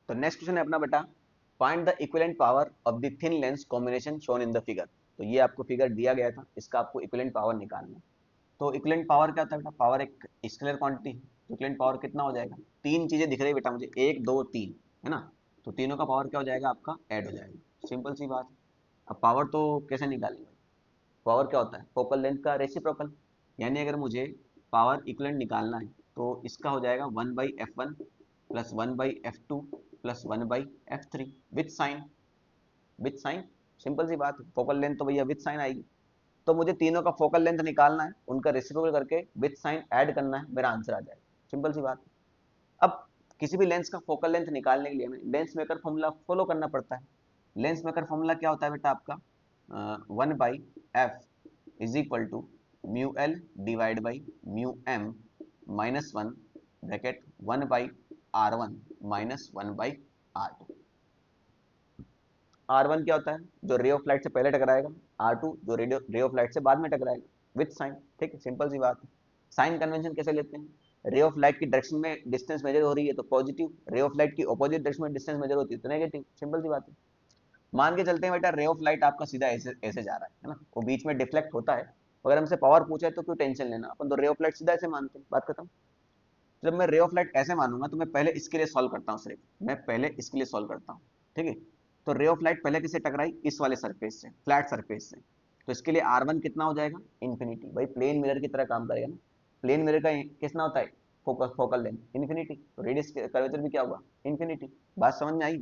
तो next question है अपना बेटा, find the equivalent power of the thin lens combination shown in the figure. तो ये आपको फिगर दिया गया था, इसका आपको इक्विवेलेंट पावर निकालना है। तो इक्विवेलेंट पावर क्या होता है बेटा, पावर एक स्केलर क्वांटिटी है, तो इक्विवेलेंट पावर कितना हो जाएगा, तीन चीजें दिख रही है बेटा मुझे, एक दो तीन, है ना। तो तीनों का पावर क्या हो जाएगा आपका, ऐड हो जाएगा, सिंपल सी बात है। अब पावर तो कैसे निकालेंगे, पावर क्या होता है, फोकल लेंथ का रेसिप्रोकल। यानी अगर मुझे पावर इक्विवेलेंट निकालना है तो इसका हो जाएगा 1/f1 plus 1/f2 plus 1/f3 with sign, with sign, simple सी बात है। फोकल लेंथ तो भैया विथ साइन आएगी, तो मुझे तीनों का फोकल लेंथ निकालना है, उनका रेसिप्रोकल करके विथ साइन ऐड करना है, मेरा आंसर आ जाएगा, सिंपल सी बात है। अब किसी भी लेंस का फोकल लेंथ निकालने के लिए हमें लेंस मेकर फॉर्मूला फॉलो करना पड़ता है। लेंस मेकर फॉर्मूला क्या होता है बेटा आपका, 1/f is equal to mu L divide by mu M minus one bracket 1/r1 minus 1/r2। R1 क्या होता है, जो रे ऑफ लाइट से पहले टकराएगा, R2 जो रे ऑफ लाइट से बाद में टकराएगा, विथ साइन, ठीक है, सिंपल सी बात है। साइन कन्वेंशन कैसे लेते हैं, रे ऑफ लाइट की डायरेक्शन में डिस्टेंस मेजर हो रही है तो पॉजिटिव, रे ऑफ लाइट की ऑपोजिट डायरेक्शन में डिस्टेंस मेजर होती है तो नेगेटिव, सिंपल सी बात है। मान के चलते हैं बेटा रे ऑफ लाइट आपका सीधा ऐसे ऐसे जा रहा है ना, वो बीच में डिफ्लेक्ट होता है, अगर हमसे पावर पूछा है तो क्यों टेंशन लेना, अपन तो रे ऑफ लाइट सीधा ऐसे मानते हैं, बात खत्म। जब मैं रे ऑफ लाइट ऐसे मानूंगा तो मैं पहले इसके लिए सॉल्व करता हूँ, सिर्फ मैं पहले इसके लिए सॉल्व करता हूँ, ठीक है। तो रे ऑफ लाइट पहले किससे टकराई, इस वाले सरफेस से, फ्लैट सरफेस से, तो इसके लिए R1 कितना हो जाएगा, इन्फिनिटी, भाई प्लेन मिरर की तरह काम करेगा ना। प्लेन मिरर का कितना होता है, फोकस फोकल लेंथ इन्फिनिटी, तो रेडियस कर्वेचर भी क्या होगा, इन्फिनिटी। बात समझ में आई।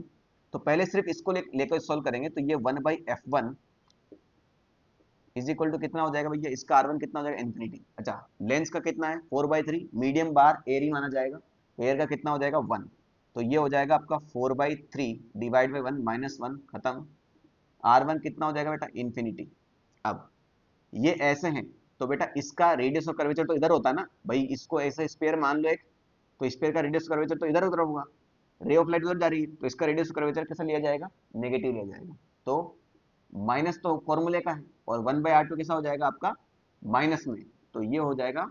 तो पहले सिर्फ इसको लेकर सॉल्व करेंगे, तो ये 1/f1 इज इक्वल टू कितना हो जाएगा भैया, इसका R1 कितना हो जाएगा, इन्फिनिटी। अच्छा, लेंस का कितना है 4/3, मीडियम बार एयर ही माना जाएगा, एयर का कितना हो जाएगा 1, तो ये हो जाएगा आपका 4/3 डिवाइड बाई 1 माइनस 1, खत्म। R1 कितना हो जाएगा बेटा, इन्फिनिटी। अब ये ऐसे हैं, तो बेटा इसका रेडियस ऑफ कर्वेचर तो इधर होता है ना भाई, इसको ऐसे स्पेयर मान लो एक, तो स्पेयर का रेडियस ऑफ कर्वेचर तो इधर उधर होगा, रे ऑफ लाइट उधर जा रही है तो इसका रेडियस ऑफ कर्वेचर कैसे लिया जाएगा, नेगेटिव लिया जाएगा। तो माइनस तो फॉर्मूले का है, और 1/r2 कैसा हो जाएगा आपका, माइनस में, तो ये हो जाएगा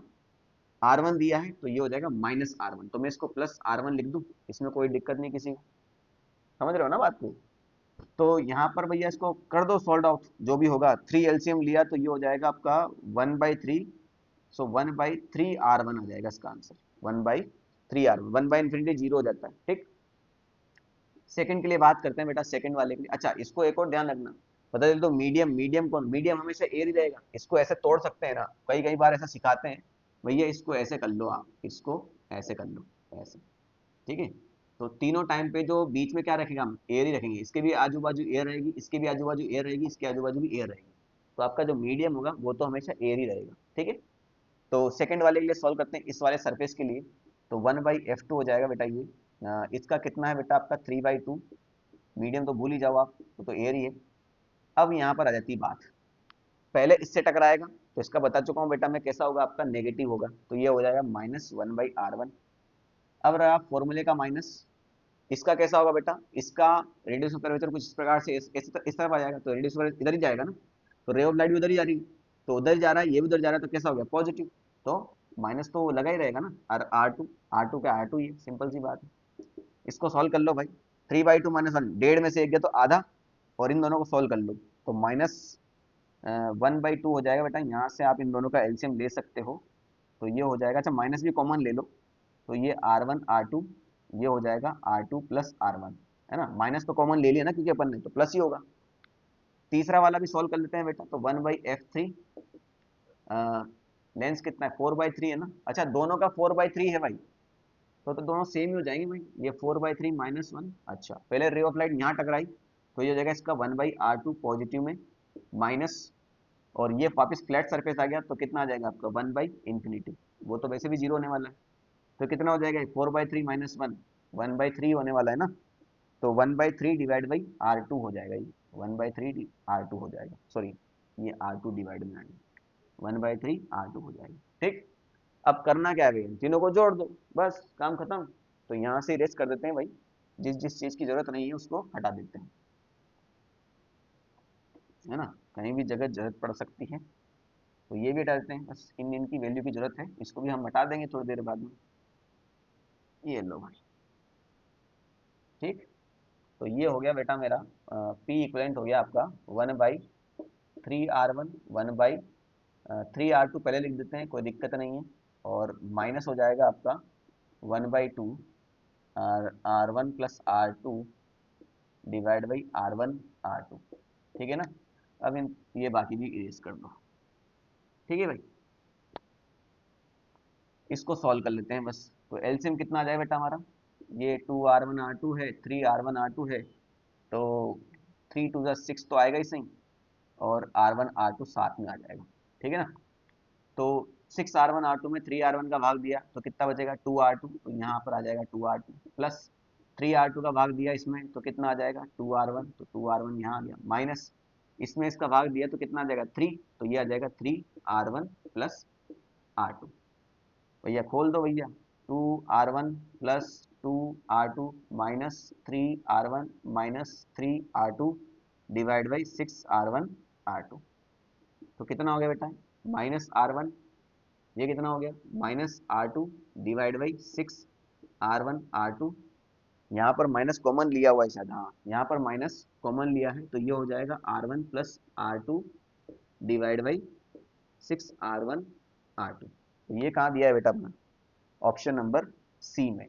R1 दिया है तो ये हो जाएगा -R1, तो मैं इसको +R1 लिख दूं, इसमें कोई दिक्कत नहीं किसी को, समझ रहे हो ना बात को। तो यहाँ पर भैया इसको कर दो सॉल्व आउट, जो भी होगा 3 एलसीएम लिया तो ये हो जाएगा आपका 1/3, सो 1/3R1 आ जाएगा इसका आंसर, 1/3R1, 1/इन्फिनिटी जीरो हो जाता है, ठीक। सेकंड के लिए बात करते हैं बेटा, सेकंड वाले के लिए। अच्छा, इसको एक और ध्यान रखना, पता चले तो मीडियम, मीडियम कौन, मीडियम हमेशा एयर ही रहेगा, इसको ऐसे तोड़ सकते हैं ना, कई कई बार ऐसा सिखाते हैं, भैया इसको ऐसे कर लो आप, इसको ऐसे कर लो, ऐसे, ठीक है। तो तीनों टाइम पे जो बीच में क्या रखेगा, हम एयर ही रखेंगे, इसके भी आजू बाजू एयर रहेगी, इसके भी आजू बाजू एयर रहेगी, इसके आजू बाजू भी एयर रहेगी, तो आपका जो मीडियम होगा वो तो हमेशा एयर ही रहेगा, ठीक है। तो सेकंड वाले के लिए सॉल्व करते हैं, इस वाले सरफेस के लिए, तो 1/f2 हो जाएगा बेटा ये, इसका कितना है बेटा आपका 3/2, मीडियम तो भूल ही जाओ आप, तो एयर ही है। अब यहाँ पर आ जाती है बात, पहले इससे टकराएगा तो इसका बता चुका हूँ बेटा मैं, कैसा होगा आपका, नेगेटिव होगा, तो ये हो जाएगा -1/r1। अब रहा फॉर्मूले का माइनस, इसका कैसा होगा बेटा, इसका रेडियस ऑफ कर्वेचर कुछ इस प्रकार से इस तरफ आ जाएगा, तो रेडियस ऑफ इधर ही जाएगा ना, तो रे ऑफ लाइट भी उधर ही जा रही है, तो उधर जा रहा है, ये भी उधर जा रहा है, तो कैसा हो गया, पॉजिटिव, तो माइनस तो लगा ही रहेगा ना, और R2 का R2 ही है, सिंपल सी बात है। इसको सॉल्व कर लो भाई, 3/2 -1, डेढ़ में से एक गया तो आधा, और इन दोनों को सॉल्व कर लो, तो -1/2 हो जाएगा बेटा, यहाँ से आप इन दोनों का एलसीएम ले सकते हो, तो ये हो जाएगा, अच्छा माइनस भी कॉमन ले लो, तो ये R1 R2, ये हो जाएगा R2 प्लस R1, है ना, माइनस तो कॉमन ले लिया ना क्योंकि अपन ने, तो प्लस ही होगा। तीसरा वाला भी सॉल्व कर लेते हैं बेटा, तो 1/f3, लेंस कितना है 4/3 है ना, अच्छा दोनों का 4/3 है भाई, तो दोनों सेम ही हो जाएंगे भाई, ये 4/3 -1, अच्छा पहले रे ऑफ लाइट यहाँ टकराई, तो ये हो जाएगा इसका 1/r2 पॉजिटिव में, माइनस, और ये वापस फ्लैट सरफेस आ गया तो कितना आ जाएगा आपका 1/इन्फिनिटी, वो तो वैसे भी जीरो होने वाला है, तो कितना हो जाएगा 4/3 -1, 1/3 होने वाला है ना, तो 1/3 डिवाइड बाई R2 हो जाएगा, ये 1/3 R2 हो जाएगा, सॉरी ये R2 डिवाइड में आएगा, 1/3 R2 हो जाएगा, ठीक। अब करना क्या है भैया, तीनों को जोड़ दो, बस काम खत्म। तो यहाँ से इरेज कर देते हैं भाई, जिस जिस चीज की जरूरत नहीं है उसको हटा देते हैं, है ना, कहीं भी जगह जरूरत पड़ सकती है, तो ये भी हटा देते हैं, बस इन इनकी वैल्यू की जरूरत है, इसको भी हम हटा देंगे थोड़ी देर बाद में। ये लो भाई, ठीक, तो ये हो गया बेटा मेरा पी इक्वलेंट हो गया आपका 1/3R1 1/3R2 पहले लिख देते हैं, कोई दिक्कत नहीं है, और माइनस हो जाएगा आपका 1/2 R1 plus R2 divide by R1 R2। ठीक है ना, अब इन ये बाकी भी इरेज कर दो। ठीक है भाई, इसको सॉल्व कर लेते हैं बस। तो एलसीएम कितना आ जाएगा बेटा हमारा, ये 2R1 R2 है, 3R1 R2 है, तो 3 2 6 तो आएगा ही सही, और R1 R2 साथ में आ जाएगा। ठीक है ना, तो 6R1 R2 में 3R1 का भाग दिया तो कितना बचेगा 2R2, तो यहाँ पर आ जाएगा 2R2 प्लस 3R2 का भाग दिया इसमें तो कितना आ जाएगा 2R1, तो 2R1 यहाँ आ गया, माइनस इसमें इसका भाग दिया तो कितना आ जाएगा 3, तो ये आ जाएगा 3R1 प्लस R2। भैया खोल दो भैया, 2R1 plus 2R2 minus 3R1 minus 3R2 divide by 6R1 R2, तो कितना हो गया बेटा -R1, ये कितना हो गया -R2 divide by 6R1 R2। यहाँ पर माइनस कॉमन लिया हुआ है शायद, हाँ यहाँ पर माइनस कॉमन लिया है, तो ये हो जाएगा R1 plus R2 divide by 6R1 R2। तो ये कहाँ दिया है बेटा अपना, ऑप्शन नंबर सी में।